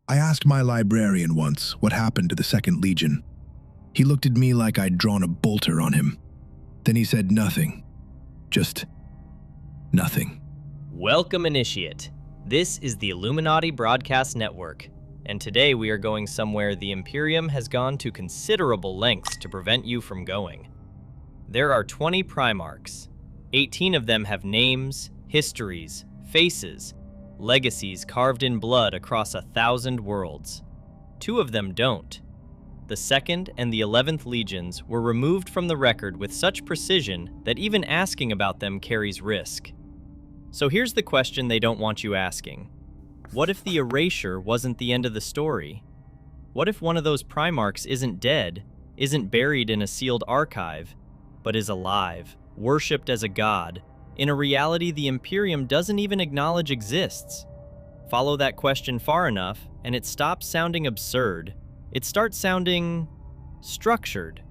I asked my librarian once what happened to the Second Legion. He looked at me like I'd drawn a bolter on him. Then he said nothing. Just nothing. Welcome, Initiate. This is the Illuminati Broadcast Network, and today we are going somewhere the Imperium has gone to considerable lengths to prevent you from going. There are 20 Primarchs. 18 of them have names, histories, faces, legacies carved in blood across 1,000 worlds. 2 of them don't. The 2nd and the 11th Legions were removed from the record with such precision that even asking about them carries risk. So here's the question they don't want you asking. What if the erasure wasn't the end of the story? What if one of those Primarchs isn't dead, isn't buried in a sealed archive, but is alive, worshipped as a god, in a reality the Imperium doesn't even acknowledge exists? Follow that question far enough, and it stops sounding absurd. It starts sounding structured,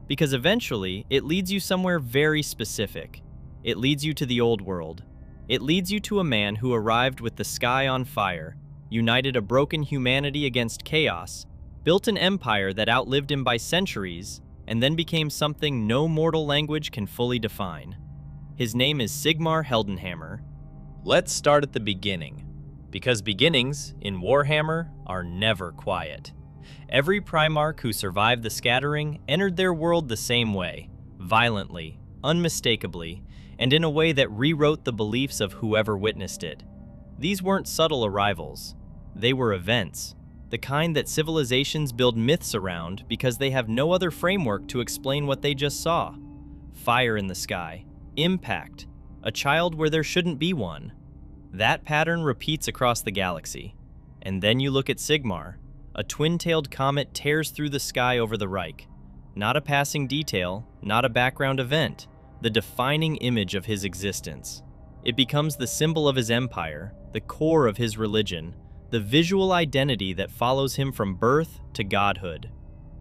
because eventually it leads you somewhere very specific. It leads you to the old world. It leads you to a man who arrived with the sky on fire, united a broken humanity against chaos, built an empire that outlived him by centuries, and then became something no mortal language can fully define. His name is Sigmar Heldenhammer. Let's start at the beginning, because beginnings in Warhammer are never quiet. Every Primarch who survived the scattering entered their world the same way, violently, unmistakably, and in a way that rewrote the beliefs of whoever witnessed it. These weren't subtle arrivals. They were events, the kind that civilizations build myths around because they have no other framework to explain what they just saw. Fire in the sky, impact, a child where there shouldn't be one. That pattern repeats across the galaxy. And then you look at Sigmar. A twin-tailed comet tears through the sky over the Reich. Not a passing detail, not a background event, the defining image of his existence. It becomes the symbol of his empire, the core of his religion, the visual identity that follows him from birth to godhood.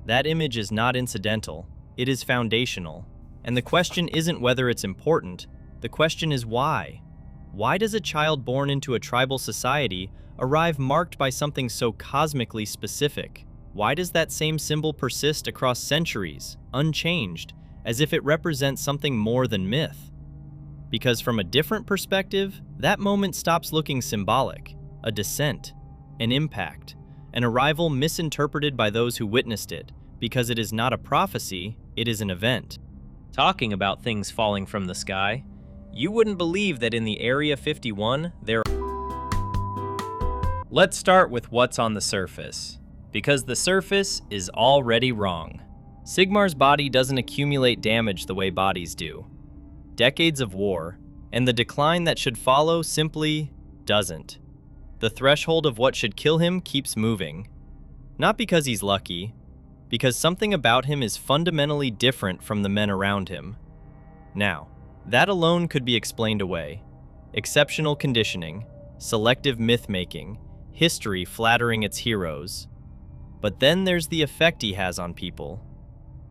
That image is not incidental, it is foundational. And the question isn't whether it's important, the question is why. Why does a child born into a tribal society arrive marked by something so cosmically specific? Why does that same symbol persist across centuries, unchanged, as if it represents something more than myth? Because from a different perspective, that moment stops looking symbolic, a descent, an impact, an arrival misinterpreted by those who witnessed it, because it is not a prophecy, it is an event. Talking about things falling from the sky, you wouldn't believe that in the Area 51, Let's start with what's on the surface, because the surface is already wrong. Sigmar's body doesn't accumulate damage the way bodies do. Decades of war, and the decline that should follow simply doesn't. The threshold of what should kill him keeps moving. Not because he's lucky, because something about him is fundamentally different from the men around him. Now, that alone could be explained away. Exceptional conditioning, selective myth-making, history flattering its heroes. But then there's the effect he has on people.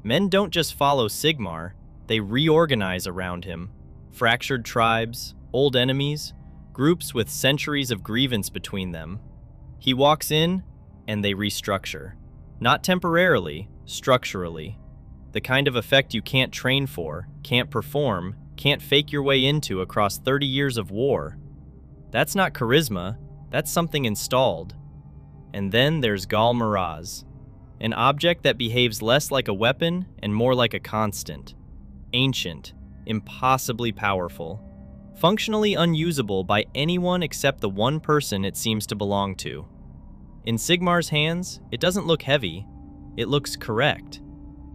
Men don't just follow Sigmar, they reorganize around him. Fractured tribes, old enemies, groups with centuries of grievance between them. He walks in, and they restructure. Not temporarily, structurally. The kind of effect you can't train for, can't perform, can't fake your way into across 30 years of war. That's not charisma, that's something installed. And then there's Gal Maraz, an object that behaves less like a weapon and more like a constant. Ancient, impossibly powerful, functionally unusable by anyone except the one person it seems to belong to. In Sigmar's hands, it doesn't look heavy, it looks correct.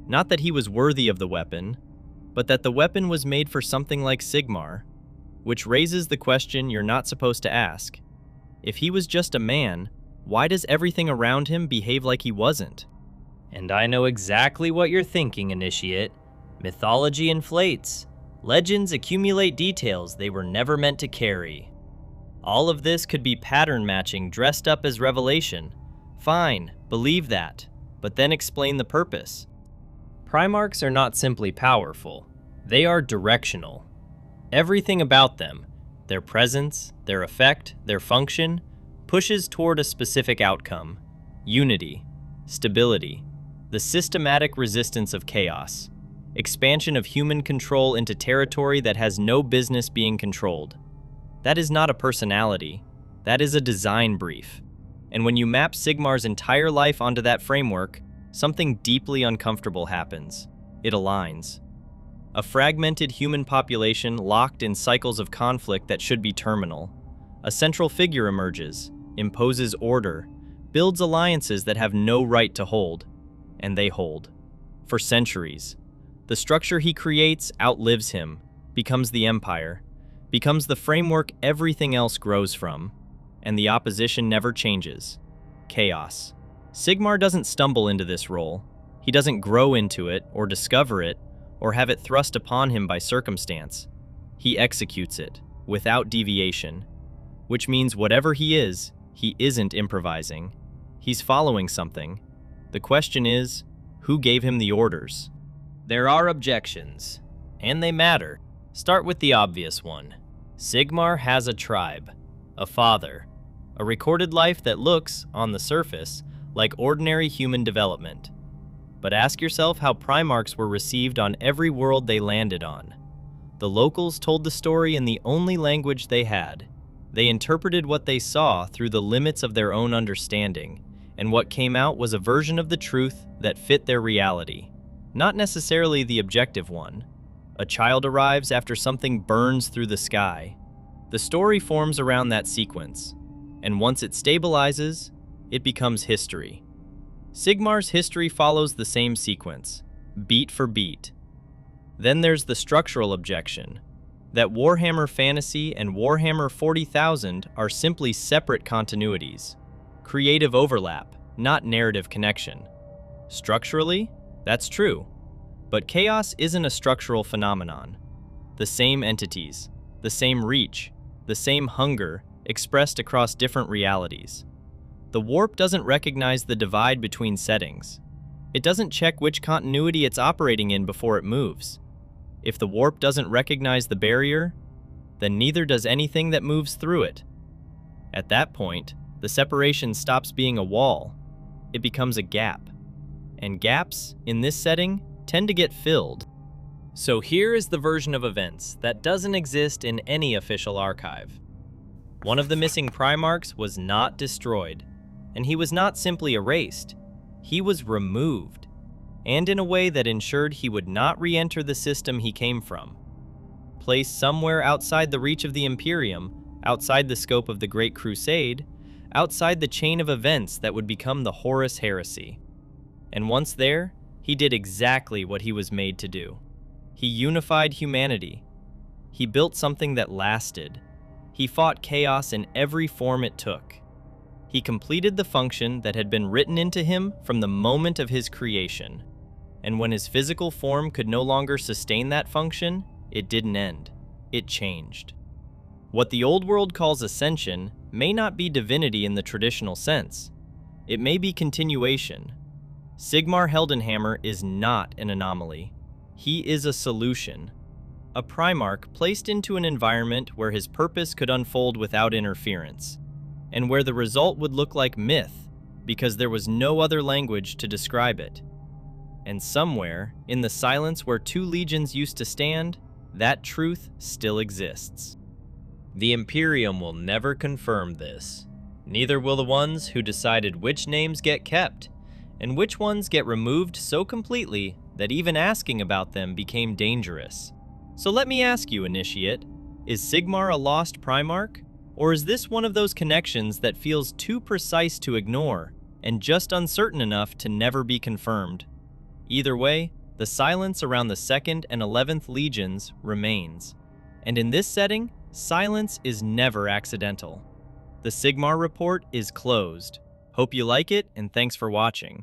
Not that he was worthy of the weapon, but that the weapon was made for something like Sigmar, which raises the question you're not supposed to ask. If he was just a man, why does everything around him behave like he wasn't? And I know exactly what you're thinking, Initiate. Mythology inflates. Legends accumulate details they were never meant to carry. All of this could be pattern matching dressed up as revelation. Fine, believe that, but then explain the purpose. Primarchs are not simply powerful, they are directional. Everything about them, their presence, their effect, their function, pushes toward a specific outcome: unity, stability, the systematic resistance of chaos, expansion of human control into territory that has no business being controlled. That is not a personality, that is a design brief. And when you map Sigmar's entire life onto that framework, something deeply uncomfortable happens. It aligns. A fragmented human population locked in cycles of conflict that should be terminal. A central figure emerges, imposes order, builds alliances that have no right to hold, and they hold. For centuries. The structure he creates outlives him, becomes the empire, becomes the framework everything else grows from, and the opposition never changes. Chaos. Sigmar doesn't stumble into this role. He doesn't grow into it or discover it or have it thrust upon him by circumstance. He executes it, without deviation, which means whatever he isn't improvising. He's following something. The question is, who gave him the orders? There are objections, and they matter. Start with the obvious one. Sigmar has a tribe, a father, a recorded life that looks, on the surface, like ordinary human development. But ask yourself how Primarchs were received on every world they landed on. The locals told the story in the only language they had. They interpreted what they saw through the limits of their own understanding, and what came out was a version of the truth that fit their reality, not necessarily the objective one. A child arrives after something burns through the sky. The story forms around that sequence, and once it stabilizes, it becomes history. Sigmar's history follows the same sequence, beat for beat. Then there's the structural objection, that Warhammer Fantasy and Warhammer 40,000 are simply separate continuities. Creative overlap, not narrative connection. Structurally, that's true. But chaos isn't a structural phenomenon. The same entities, the same reach, the same hunger expressed across different realities. The warp doesn't recognize the divide between settings. It doesn't check which continuity it's operating in before it moves. If the warp doesn't recognize the barrier, then neither does anything that moves through it. At that point, the separation stops being a wall. It becomes a gap. And gaps, in this setting, tend to get filled. So here is the version of events that doesn't exist in any official archive. One of the missing Primarchs was not destroyed, and he was not simply erased. He was removed, and in a way that ensured he would not re-enter the system he came from. Placed somewhere outside the reach of the Imperium, outside the scope of the Great Crusade, outside the chain of events that would become the Horus Heresy. And once there, he did exactly what he was made to do. He unified humanity. He built something that lasted. He fought chaos in every form it took. He completed the function that had been written into him from the moment of his creation. And when his physical form could no longer sustain that function, it didn't end. It changed. What the old world calls ascension may not be divinity in the traditional sense. It may be continuation. Sigmar Heldenhammer is not an anomaly. He is a solution. A Primarch placed into an environment where his purpose could unfold without interference, and where the result would look like myth because there was no other language to describe it. And somewhere, in the silence where two legions used to stand, that truth still exists. The Imperium will never confirm this. Neither will the ones who decided which names get kept, and which ones get removed so completely that even asking about them became dangerous. So let me ask you, Initiate, is Sigmar a lost Primarch? Or is this one of those connections that feels too precise to ignore, and just uncertain enough to never be confirmed? Either way, the silence around the 2nd and 11th Legions remains. And in this setting, silence is never accidental. The Sigmar report is closed. Hope you like it, and thanks for watching.